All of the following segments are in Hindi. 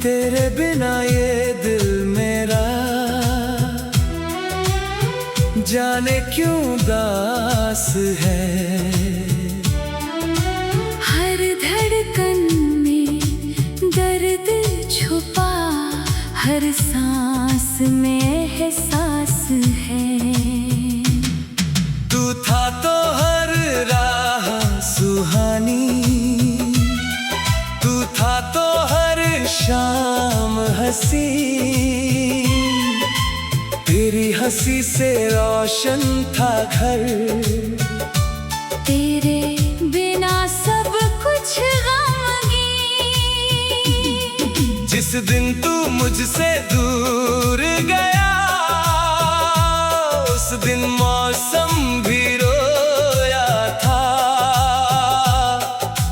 तेरे बिना ये दिल मेरा जाने क्यों उदास है। हर धड़कन में दर्द छुपा, हर सांस में एहसास है। तू था तो हर राह सुहानी, तू था तो हर शाम हंसी। तेरी हंसी से रोशन था घर, तेरे बिना सब कुछ गमगीन। जिस दिन तू मुझसे दूर गया, उस दिन मौसम भी रोया था।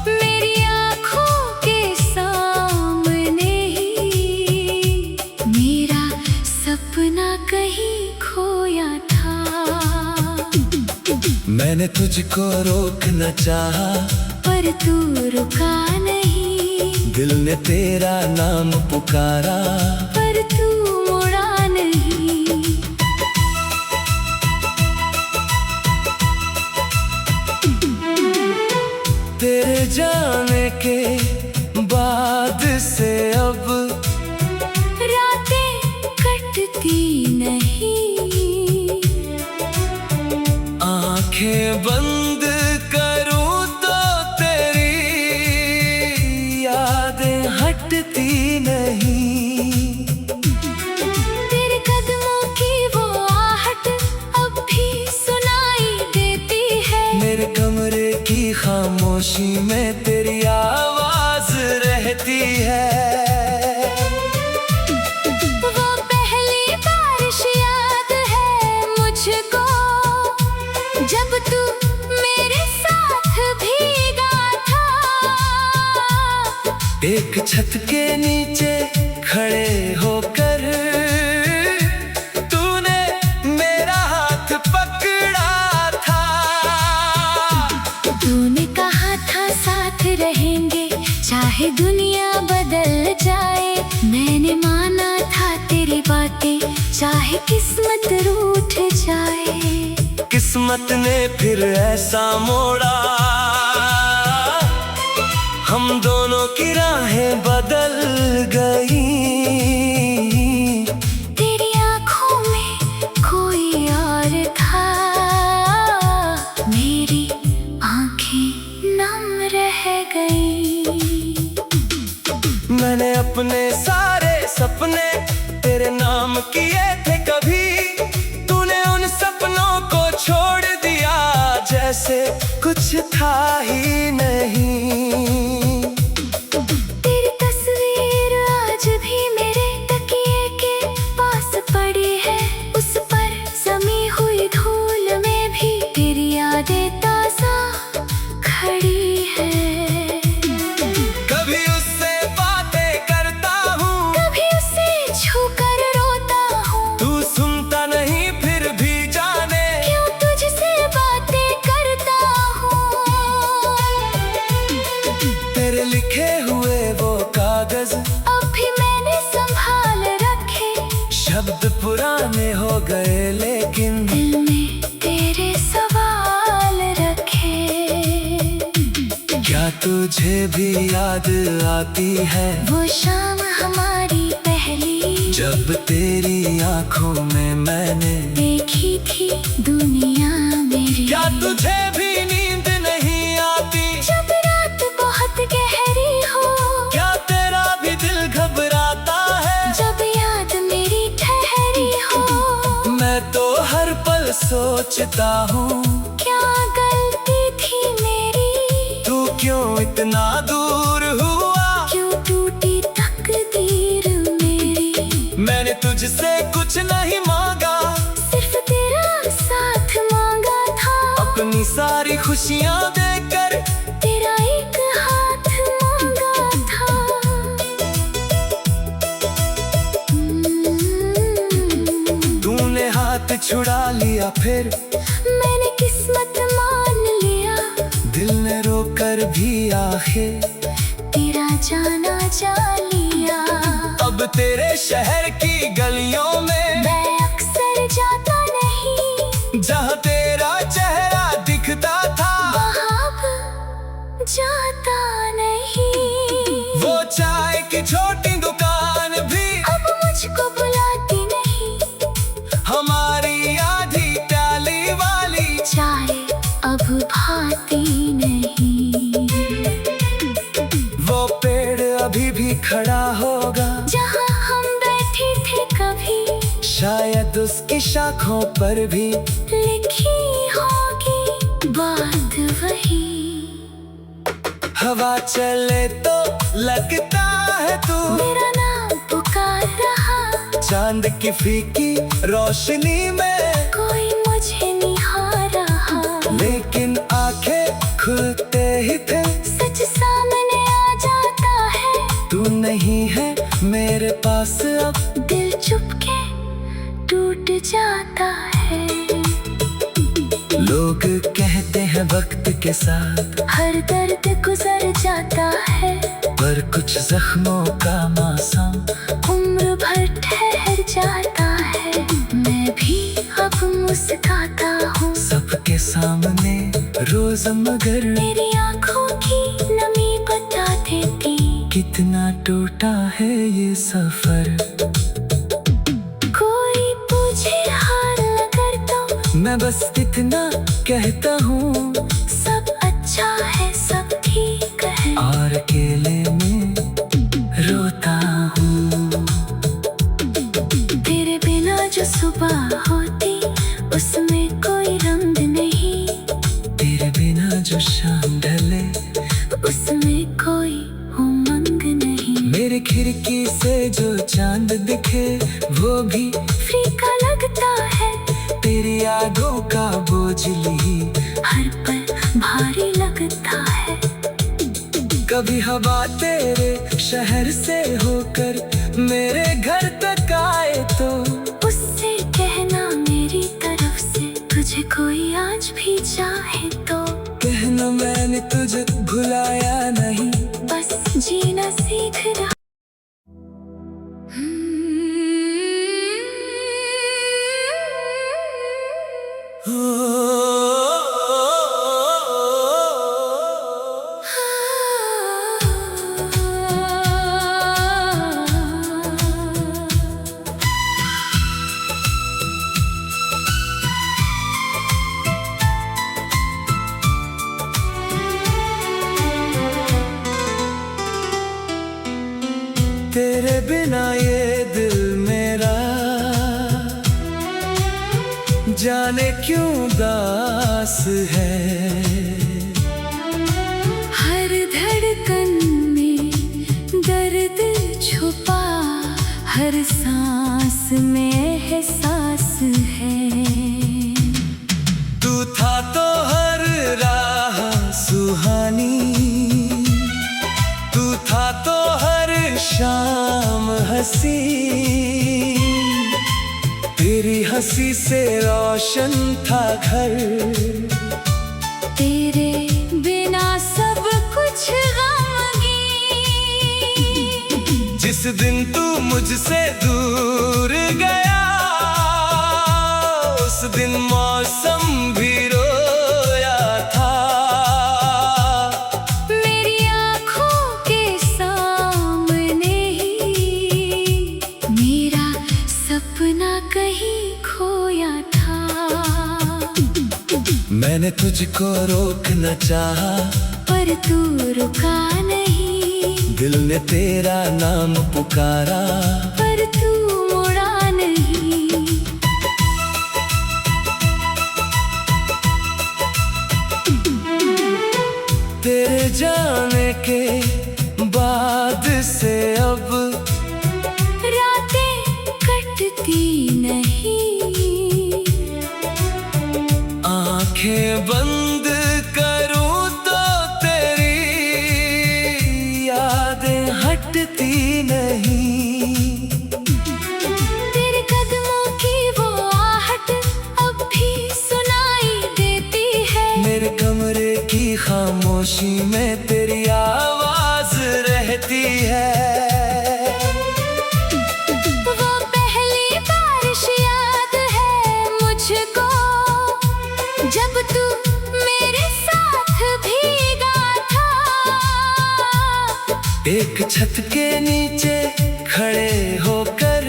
मेरी आँखों के सामने ही मेरा सपना कहीं खोया था। मैंने तुझको रोकना चाहा, पर तू रुका नहीं। दिल ने तेरा नाम पुकारा, पर तू मुड़ा नहीं। तेरे जाने के बाद से अब रातें कटती नहीं। आंखें बंद करूं तो तेरी यादें हटती नहीं। तेरे कदमों की वो आहट अब भी सुनाई देती है। मेरे कमरे की खामोशी में तेरी आवाज रहती है। वो पहली बारिश याद है मुझको, जब तू मेरे साथ भीगा था। एक छत के नीचे खड़े होकर तूने मेरा हाथ पकड़ा था। तूने कहा था साथ रहेंगे चाहे दुनिया बदल जाए। मैंने माना था तेरी बातें चाहे किस्मत रूठ जाए। किस्मत ने फिर ऐसा मोड़ा, हम दोनों की राहें बदल गई। तेरी आँखों में कोई और था, मेरी आँखें नम रह गई। मैंने अपने सारे सपने तेरे नाम किए थे कभी, तूने उन सपनों को छोड़ दिया जैसे कुछ था ही नहीं। तेरी तस्वीर आज भी मेरे तकिए के पास पड़ी है। उस पर जमी हुई धूल में भी तेरी यादें ताजा खड़ी है। कभी उससे बातें करता हूँ, कभी उसे छू कर रोता हूँ। तू सुनता नहीं फिर भी जाने क्यों तुझसे बातें करता हूँ। तेरे लिखे हुए वो कागज अब भी मैंने संभाल रखे। शब्द पुराने हो गए लेकिन दिल में तेरे सवाल रखे। क्या तुझे भी याद आती है वो शाम हमारी पहली, जब तेरी आंखों में मैंने देखी थी दुनिया मेरी। क्या तुझे भी नींद नहीं आती जब रात बहुत गहरी हो। क्या तेरा भी दिल घबराता है जब याद मेरी ठहरी हो। मैं तो हर पल सोचता हूँ क्या गलती थी मेरी, तू क्यों इतना दूर हुआ। क्यों टूटी तकदीर मेरी। मैंने तुझसे कुछ नहीं मांगा, सिर्फ तेरा साथ मांगा था। अपनी सारी खुशियाँ देकर तेरा एक हाथ मांगा था। तूने हाथ छुड़ा लिया फिर मैंने किस्मत मान लिया। दिल ने रोकर भी आखिर तेरा जाना जा लिया। तेरे शहर की गलियों में मैं अक्सर जाता नहीं, जहाँ तेरा चेहरा दिखता था वहाँ अब जाता नहीं। वो चाय की छोटी दुकान भी अब मुझको बुलाती नहीं, हमारी आधी प्याली वाली चाय अब भाती नहीं। वो पेड़ अभी भी खड़ा होगा जहाँ हम बैठे थे कभी, शायद उसकी शाखों पर भी लिखी होगी बात वही। हवा चले तो लगता है तू मेरा नाम पुकार रहा, चांद की फीकी रोशनी में कोई मुझे निहार रहा। लेकिन आंखें खुलते ही थे सच सामने आ जाता है, तू नहीं है मेरे पास अब। दिल चुपके टूट जाता है। लोग कहते हैं वक्त के साथ हर दर्द गुजर जाता है, पर कुछ जख्मों का मौसम उम्र भर ठहर जाता है। मैं भी अब मुस्कुराता हूँ सबके सामने रोज, मगर मेरी आँखों की नमी बता देती कितना टूटा है ये सफर। कोई पूछे हाल अगर तो मैं बस इतना कहता हूँ सब अच्छा है, सब ठीक है। और अकेले में रोता हूँ। तेरे बिना जो सुबह होती उसमें कोई रंग नहीं, तेरे बिना जो शाम ढले उसमें कोई उमंग नहीं। मेरे खिड़की से जो चांद दिखे वो भी फीका लगता है, तेरी यादों का बोझ ली हर पल भारी लगता है। कभी हवा तेरे शहर से होकर मेरे घर तक आए तो उससे कहना मेरी तरफ से तुझे कोई आज भी चाहे तो। कहना मैंने तुझे भुलाया नहीं, बस जीना सीख रहा। तेरे बिना ये दिल मेरा जाने क्यों दास है। हर धड़कन में दर्द छुपा, हर सांस में एहसास है। तू था तो हर राह सुहानी, तू था तो हर शाम हंसी, तेरी हंसी से रोशन था घर। तेरे बिना सब कुछ गमगीन। जिस दिन तू मुझसे दूर गया उस दिन मौसम भी रोया था। मेरी आँखों के सामने ही मेरा सपना कहीं खोया था। मैंने तुझको रोकना चाहा पर तू रुका नहीं, दिल ने तेरा नाम पुकारा पर तू मुड़ा नहीं। तेरे जाने के बाद से अब रातें कटती नहीं, आंखें बंद करूं तो तेरी यादें हटती नहीं। तेरे कदमों की वो आहट अब भी सुनाई देती है। मेरे कमरे की खामोशी में तेरी आवाज रहती है। एक छत के नीचे खड़े होकर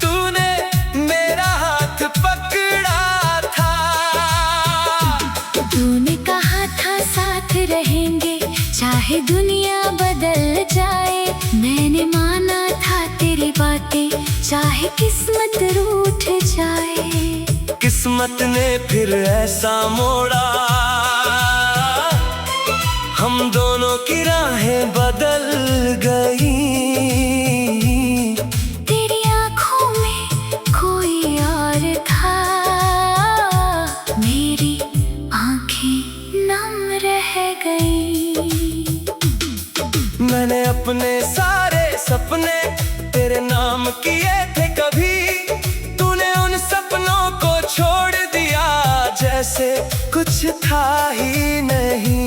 तूने मेरा हाथ पकड़ा था। तूने कहा था साथ रहेंगे चाहे दुनिया बदल जाए। मैंने माना था तेरी बातें चाहे किस्मत रूठ जाए। किस्मत ने फिर ऐसा मोड़ा, हम दोनों की राहें बदल गई। तेरी आँखों में कोई और था, मेरी आँखें नम रह गई। मैंने अपने सारे सपने तेरे नाम किए थे, कभी तूने उन सपनों को छोड़ दिया जैसे कुछ था ही नहीं।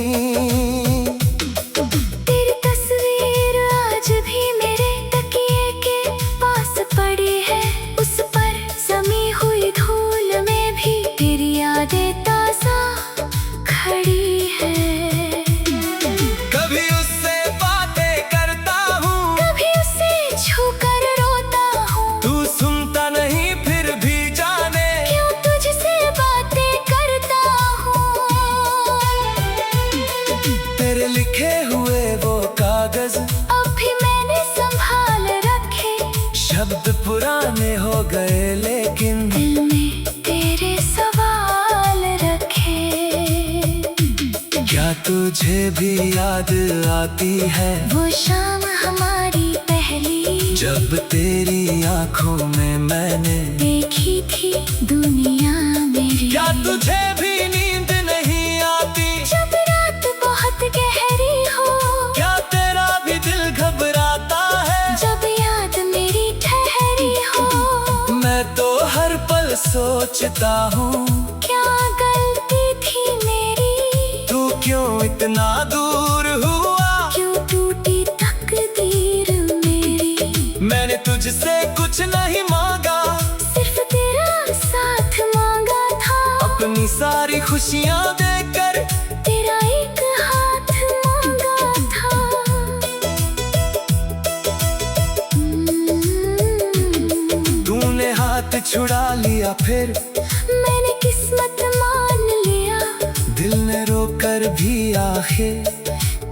तेरी तस्वीर आज भी मेरे तकिए के पास पड़ी है, उस पर जमी हुई धूल में भी तेरी यादें ताज़ा खड़ी है। कभी उससे बातें करता हूँ, कभी उसे छूकर रोता हूँ। तू सुनता नहीं फिर भी जाने क्यों तुझसे बातें करता हूँ। तेरे लिखे हुए वो कागज अब भी मैंने संभाल रखे, शब्द पुराने हो गए लेकिन दिल में तेरे सवाल रखे। क्या तुझे भी याद आती है वो शाम हमारी पहली, जब तेरी आंखों में मैंने देखी थी दुनिया मेरी। क्या तुझे भी नींद नहीं आती जब रात बहुत गहरी हो, क्या तेरा भी दिल घबराता है जब याद मेरी ठहरी हो। मैं तो हर पल सोचता हूँ क्या गलती थी मेरी, तू क्यों इतना दूर हुआ। क्यों टूटी तकदीर मेरी। मैंने तुझसे कुछ नहीं मांगा, सिर्फ तेरा साथ मांगा था। अपनी सारी खुशियाँ देकर तेरा एक हाथ मांगा था। तूने हाथ छुड़ा लिया फिर मैंने किस्मत मान लिया, दिल ने रोकर भी आखिर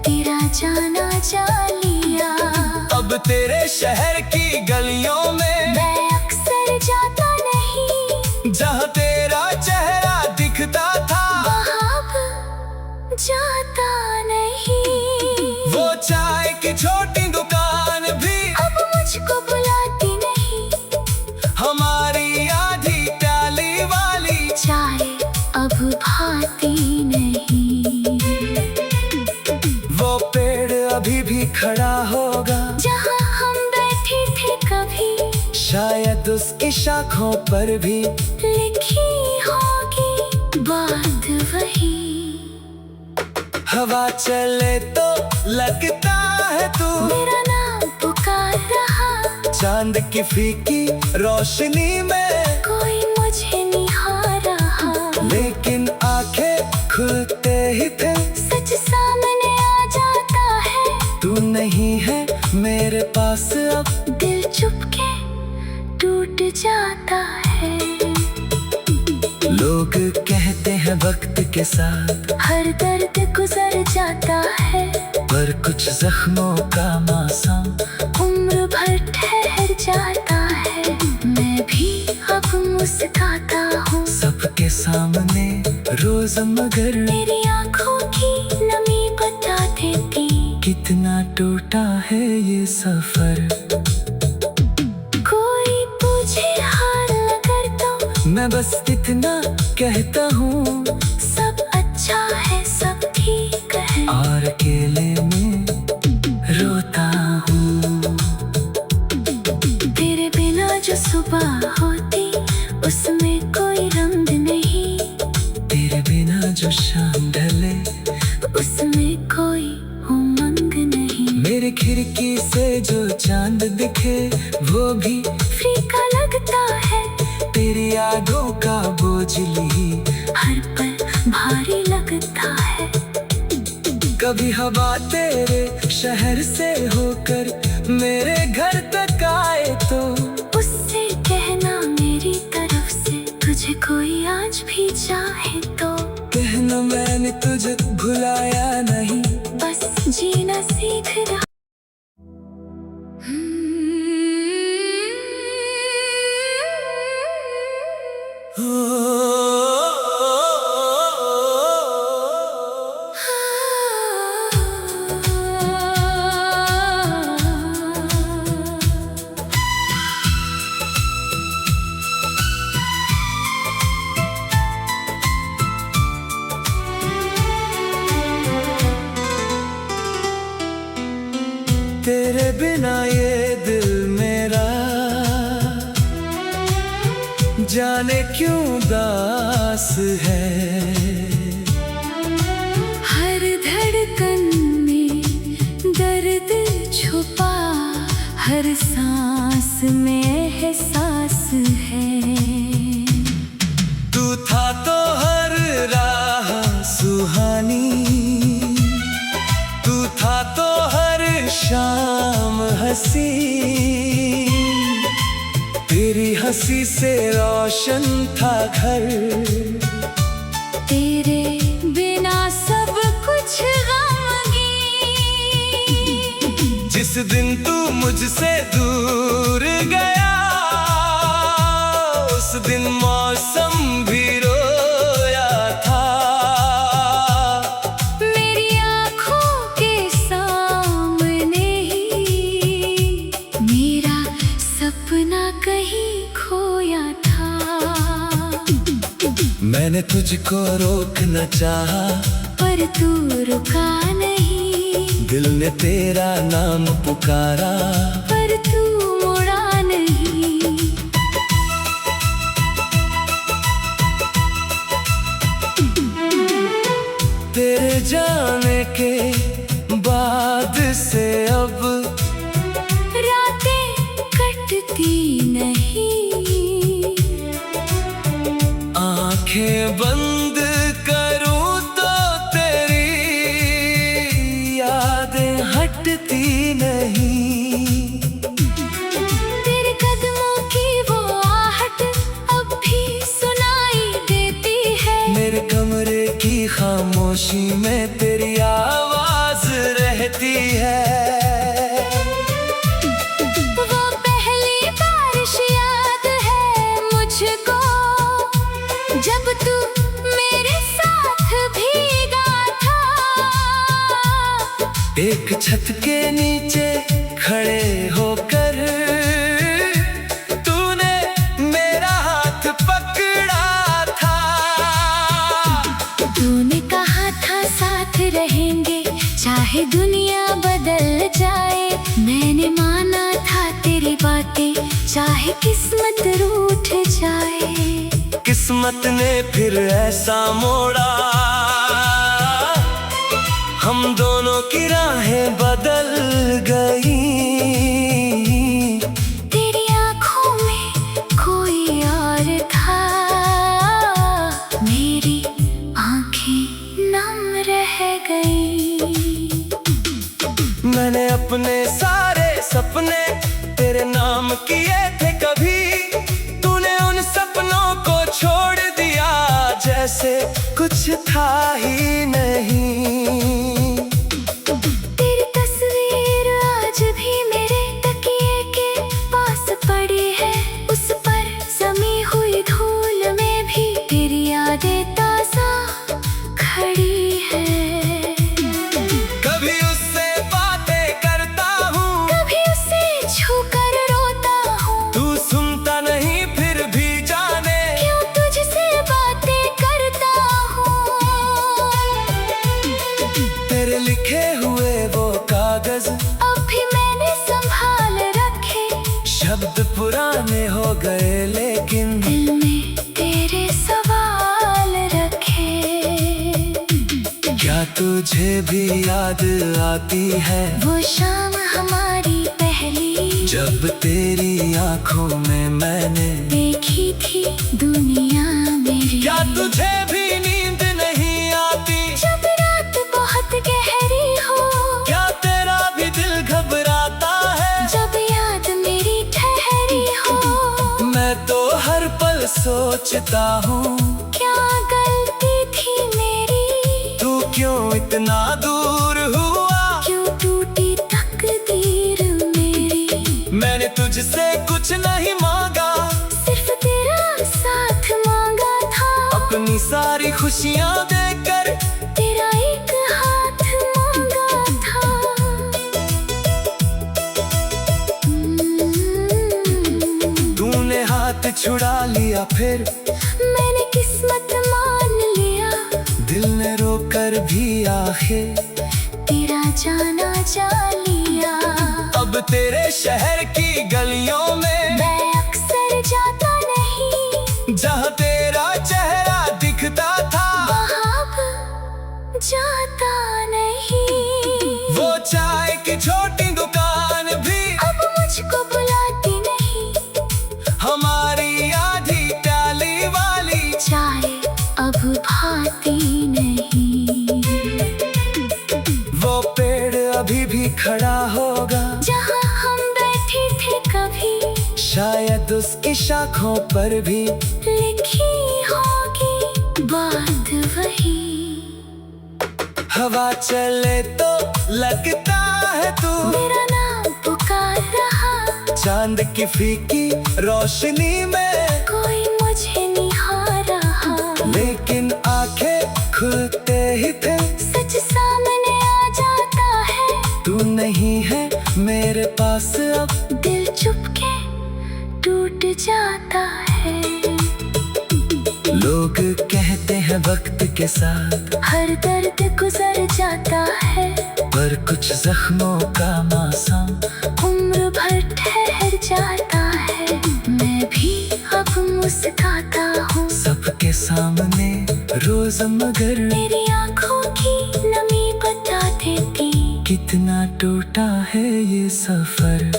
तेरा जाना जा लिया। अब तेरे शहर की गलियों में मैं अक्सर जाता नहीं, जहाँ तेरा चेहरा दिखता था वहाँ अब जाता नहीं। वो चाय की छोटी दुकान भी अब मुझको बुलाती नहीं, हमारी आधी प्याली वाली चाय अब भाती नहीं। वो पेड़ अभी भी खड़ा होगा जहाँ हम बैठे थे कभी, शायद उसकी शाखों पर भी लिखी होगी बात वही। हवा चले तो लगता है तू मेरा नाम पुकार रहा, चांद की फीकी रोशनी में कोई मुझे निहार रहा। लेकिन आंखें खुलते ही थे सच सामने आ जाता है, तू नहीं है मेरे पास अब। दिल चुपके टूट जाता है। लोग कहते हैं वक्त के साथ हर दर्द गुजर जाता है, पर कुछ जख्मों का मौसम उम्र भर ठहर जाता है। मैं भी अब मुस्कुराता हूँ सबके सामने रोज, मगर मेरी आँखों की नमी बता देती कितना टूटा है ये सफर। कोई पूछे हाल अगर तो मैं बस इतना कहता हूँ सब अच्छा है सब ठीक है, और अकेले में रोता हूँ। तेरे बिना जो सुबह होती उसमें कोई रंग नहीं, तेरे बिना जो शाम ढले उसमें कोई उमंग नहीं। मेरे खिड़की से जो चांद दिखे वो भी फीका लगता है, तेरी यादों का बोझ ली हर पल भारी लगता है। कभी हवा तेरे शहर से होकर मेरे घर तक आए तो उससे कहना मेरी तरफ से तुझे कोई आज भी चाहे तो कहना मैंने तुझे भुलाया नहीं, बस जीना सीख रहा। तेरे बिना ये दिल मेरा जाने क्यों उदास है। हर धड़कन में दर्द छुपा, हर सांस में एहसास है। तू था तो हर राह सुहानी, तू था तो हर शाम हंसी, तेरी हंसी से रोशन था घर। तेरे बिना सब कुछ गमगीन। जिस दिन तू मुझसे दूर गया, उस दिन मौसम भी रोया था। मेरी आँखों के सामने ही मेरा सपना कहीं खोया था। मैंने तुझको रोकना चाहा, पर तू रुका नहीं। दिल ने तेरा नाम पुकारा, पर तू मुड़ा नहीं। तेरे जाने के बाद से अब रातें कटती नहीं। आंखें बंद करूं तो तेरी यादें हटती नहीं। तेरे कदमों की वो आहट अब भी सुनाई देती है। मेरे कमरे की खामोशी में तेरी आवाज रहती है। वो पहली बारिश याद है मुझको, जब तू मेरे साथ भीगा था। एक छत के नीचे खड़े होकर तूने मेरा हाथ पकड़ा था। तूने कहा था साथ रहेंगे चाहे दुनिया बदल जाए। मैंने माना था तेरी बातें चाहे किस्मत रूठ जाए। किस्मत ने फिर ऐसा मोड़ा, हम दोनों की राहें बदल गई। तेरी आँखों में कोई और था, मेरी आँखें नम रह गई। मैंने अपने सारे सपने तेरे नाम किए थे, कभी तूने उन सपनों को छोड़ दिया जैसे कुछ था ही नहीं। तेरी तस्वीर आज भी मेरे तकिए के पास पड़ी है। उस पर जमी हुई धूल में भी तेरी यादें ताजा खड़ी है। कभी उससे बातें करता हूँ, कभी उसे छूकर रोता हूँ। तू सुनता नहीं फिर भी जाने क्यों तुझसे बातें करता हूँ। तेरे लिखे हुए वो कागज अब भी मैंने संभाल रखे। शब्द पुराने हो गए लेकिन दिल में तेरे सवाल रखे। क्या तुझे भी याद आती है वो शाम हमारी पहली, जब तेरी आंखों में मैंने देखी थी दुनिया मेरी। क्या तुझे भी नींद नहीं आती जब रात बहुत गहरी सोचता हूँ क्या गलती थी मेरी, तू क्यों इतना दूर हुआ, क्यों टूटी तकदीर मेरी। मैंने तुझसे कुछ नहीं मांगा, सिर्फ तेरा साथ मांगा था, अपनी सारी खुशियाँ देकर तेरा एक हाथ मांगा था। तूने हाथ छुड़ा लिया, फिर मैंने किस्मत मान लिया, दिल ने रोकर भी आखिर तेरा जाना जा लिया। अब तेरे शहर की गलियों में मैं अक्सर जाता नहीं, जहाँ तेरा चेहरा दिखता था, वहाँ अब जाता नहीं। वो चाय की छोटी दुकान भी अब मुझको बुलाती नहीं, हमारी आधी प्याली वाली चाय अब भाती नहीं। वो पेड़ अभी भी खड़ा होगा, जहाँ हम बैठे थे कभी, शायद उसकी शाखों पर भी लिखी होगी बात वही। हवा चले तो लगता है तू मेरा नाम पुकार रहा, चांद की फीकी रोशनी में, कोई मुझे निहार रहा। लेकिन आंखें खुलते ही फिर सच सामने आ जाता है, तू नहीं है मेरे पास अब, दिल चुपके टूट जाता है। लोग कहते हैं वक्त के साथ हर दर्द गुजर जाता है, पर कुछ जख्मों का मौसम उम्र भर ठहर जाता है। मैं भी अब मुस्कुराता हूँ सबके सामने रोज, मगर मेरी आंखों की नमी बता देती कितना टूटा है ये सफर।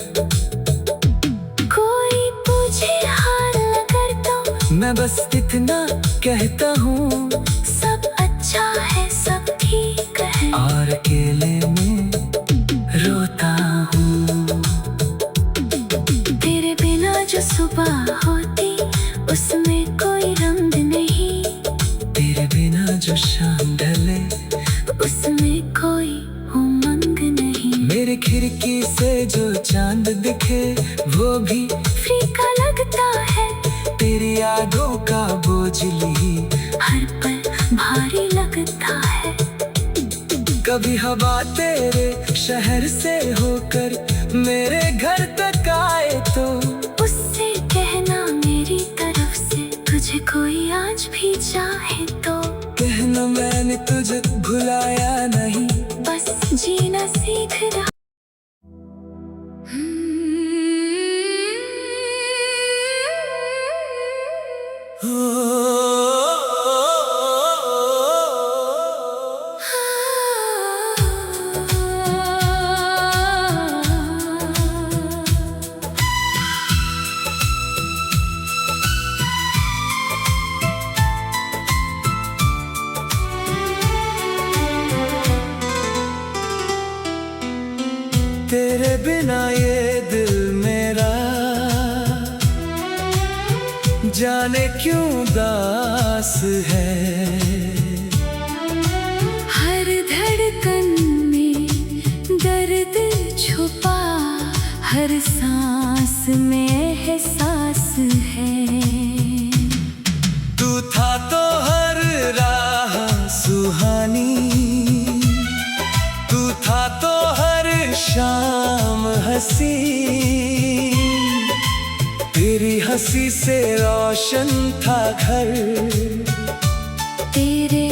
कोई पूछे हाल अगर तो मैं बस इतना कहता हूँ, सब अच्छा है सब ठीक है, और अकेले में रोता हूँ। तेरे बिना जो सुबह होती उसमें कोई रंग नहीं, तेरे बिना जो शाम ढले उसमें कोई उमंग नहीं। मेरे खिड़की से जो चांद दिखे वो भी फीका लगता है, तेरी यादों का बोझ ली हर पल भारी लगता है। कभी हवा तेरे शहर से होकर मेरे घर तक आए तो उससे कहना मेरी तरफ से, तुझे कोई आज भी चाहे तो कहना मैंने तुझे भुलाया नहीं, बस जीना सीख रहा। तेरे बिना ये दिल मेरा जाने क्यों दास है। हर धड़कन में दर्द छुपा, हर सांस में एहसास है। तू था तो हर राह सुहानी, तू था तो हर शाम हंसी, तेरी हंसी से रोशन था घर। तेरे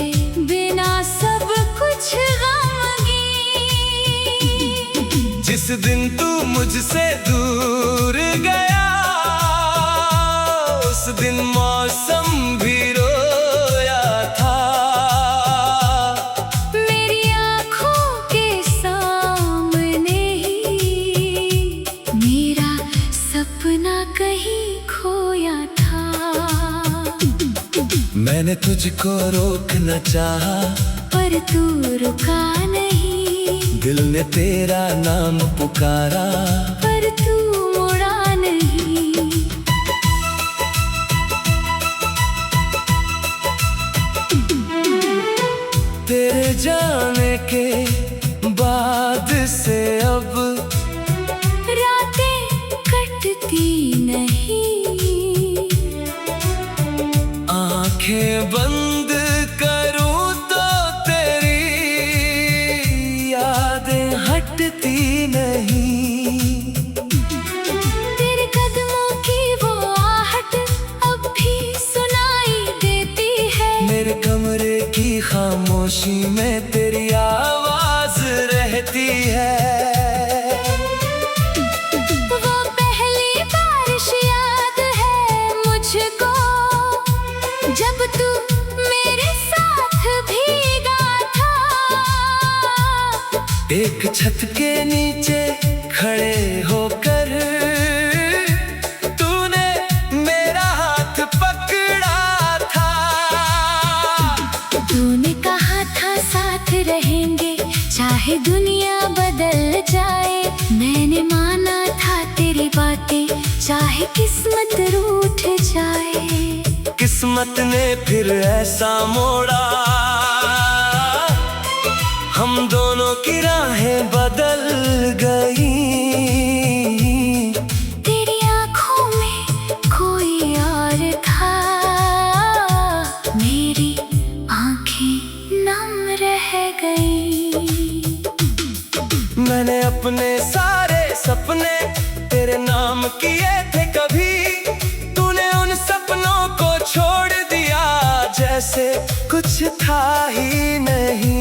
बिना सब कुछ गमगीन, जिस दिन तू मुझसे दूर गया उस दिन मौसम भी रोया था। मेरी आँखों के सामने ही मेरा सपना कहीं खोया था। मैंने तुझको रोकना चाहा पर तू रुका नहीं, दिल ने तेरा नाम पुकारा पर तू मुड़ा नहीं। रुकती नहीं। आंखें बंद करूं तो तेरी यादें हटती नहीं। तेरे कदमों की वो आहट अब भी सुनाई देती है। मेरे कमरे की खामोशी में तेरी आवाज रहती है। वो पहली बारिश याद है मुझको, जब तू मेरे साथ भीगा था। एक छत के नीचे खड़े होकर तूने मेरा हाथ पकड़ा था। तूने कहा था साथ रहेंगे चाहे दुनिया बदल जाए। मैंने माना था तेरी बातें चाहे किस्मत रूठ जाए। किस्मत ने फिर ऐसा मोड़ा, हम दोनों की राहें बदल गई। तेरी आँखों में कोई और था, मेरी आँखें नम रह गई। मैंने अपने सारे सपने तेरे नाम किए थे, कभी तूने उन सपनों को छोड़ दिया जैसे कुछ था ही नहीं।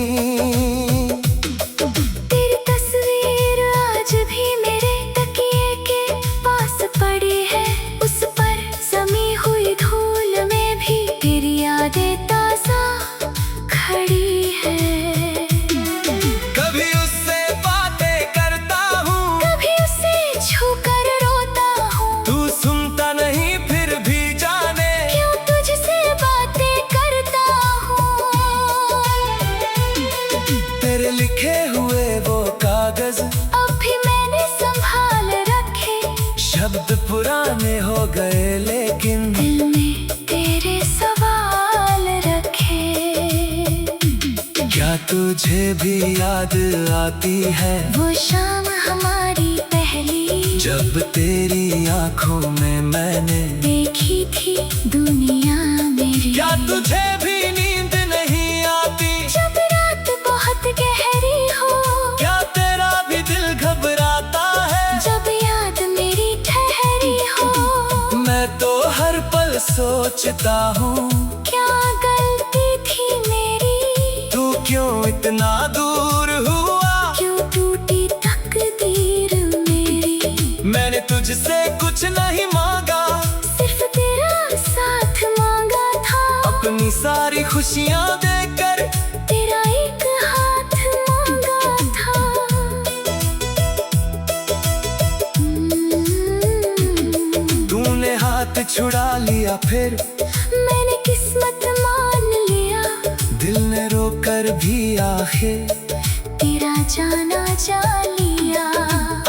तेरी तस्वीर आज भी मेरे तकिए के पास पड़ी है। उस पर जमी हुई धूल में भी तेरी यादें ताजा खड़ी है। कभी उससे बातें करता हूँ, कभी उसे छूकर रोता हूँ। तू सुनता नहीं फिर भी जाने क्यों तुझसे बातें करता हूँ। तेरे लिखे हुए वो कागज अब भी मैंने संभाल रखे। शब्द पुराने हो गए लेकिन दिल में तेरे सवाल रखे। क्या तुझे भी याद आती है वो शाम हमारी पहली, जब तेरी आंखों में मैंने देखी थी दुनिया मेरी। क्या तुझे भी नींद नहीं आती जब रात बहुत गहरी हो। क्या तेरा भी दिल घबराता है जब याद मेरी ठहरी हो। मैं तो हर पल सोचता हूँ क्या गलती थी मेरी, तू क्यों इतना दूर हुआ। क्यों टूटी तकदीर मेरी। मैंने तुझसे कुछ नहीं मांगा, सिर्फ तेरा साथ मांगा था। अपनी सारी खुशियाँ देकर तेरा एक हाथ मांगा था। तूने हाथ छुड़ा लिया फिर मैंने किस्मत मान लिया। दिल ने रोकर भी आखिर तेरा जाना जा लिया।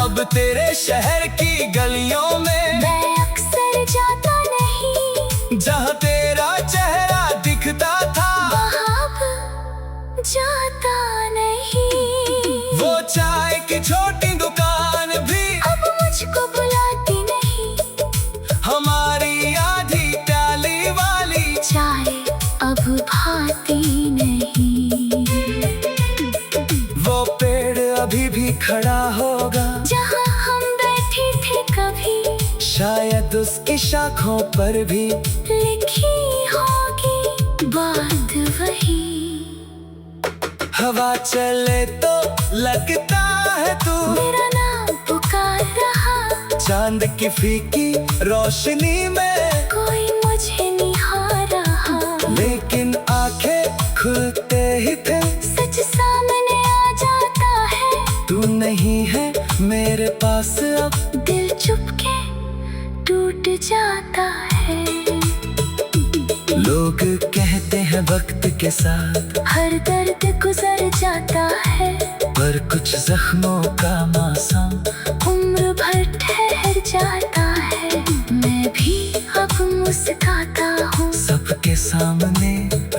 अब तेरे शहर की गलियों में मैं अक्सर जाता नहीं, जहाँ तेरा चेहरा दिखता था वहाँ अब जाता नहीं। वो चाय की छोटी दुकान भी अब मुझको बुलाती नहीं। हमारी आधी प्याली वाली चाय अब भाती नहीं। वो पेड़ अभी भी खड़ा होगा जहाँ हम बैठे थे कभी, शायद उसकी शाखों पर भी लिखी होगी बात वही। हवा चले तो लगता है तू मेरा नाम पुकार रहा। चांद की फीकी रोशनी में कोई मुझे निहार रहा। लेकिन आंखें खुलते ही थे सच सामने आ जाता है। तू नहीं है मेरे पास अब, दिल चुपके टूट जाता है। लोग कहते हैं वक्त के साथ हर दर्द गुजर जाता है, पर कुछ जख्मों का मौसम उम्र भर ठहर जाता है। मैं भी अब मुस्कुराता हूँ सबके सामने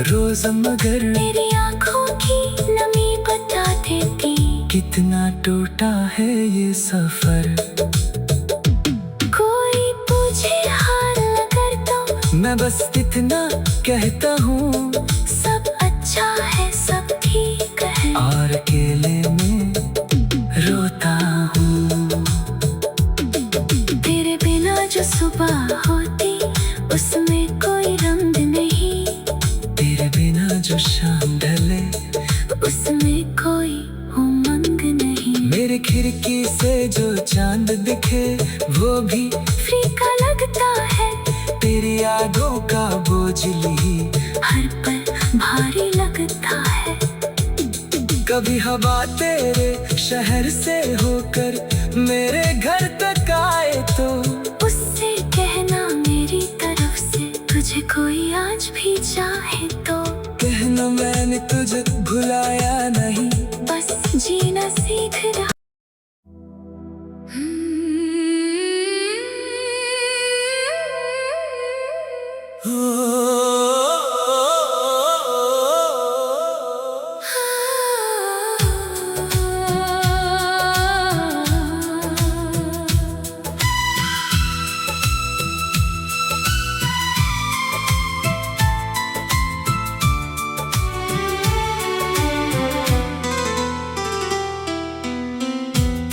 रोज, मगर मेरी आँखों की नमी बता देती कितना टूटा है ये सफर। कोई मैं बस इतना कहता हूँ, सब अच्छा है, सब ठीक है। और अकेले में रोता हूँ। तेरे बिना जो सुबह होती उसमें कोई रंग नहीं, तेरे बिना जो शाम ढले उसमें कोई उमंग नहीं। मेरी खिड़की से जो चांद दिखे वो भी फीका लगता है, तेरी यादों का बोझली हर पल भारी लगता है। कभी हवा तेरे शहर से होकर मेरे घर तक आए तो उससे कहना मेरी तरफ से, तुझे कोई आज भी चाहे तो। कहना मैंने तुझे भुलाया नहीं, बस जीना सीख रहा।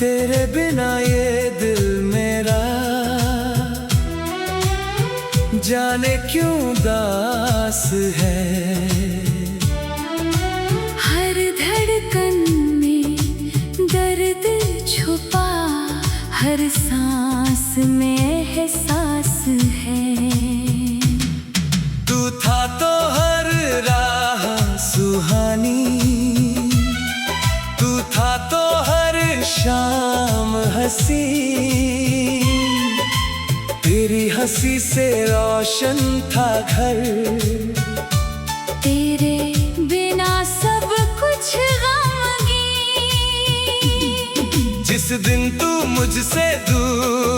तेरे बिना ये दिल मेरा जाने क्यों उदास है। हर धड़कन में दर्द छुपा, हर सांस में एहसास है। तू था तो हर राह सुहानी, तू था तो हर शाम हंसी, तेरी हंसी से रोशन था घर। तेरे बिना सब कुछ गमगीन। जिस दिन तू मुझसे दूर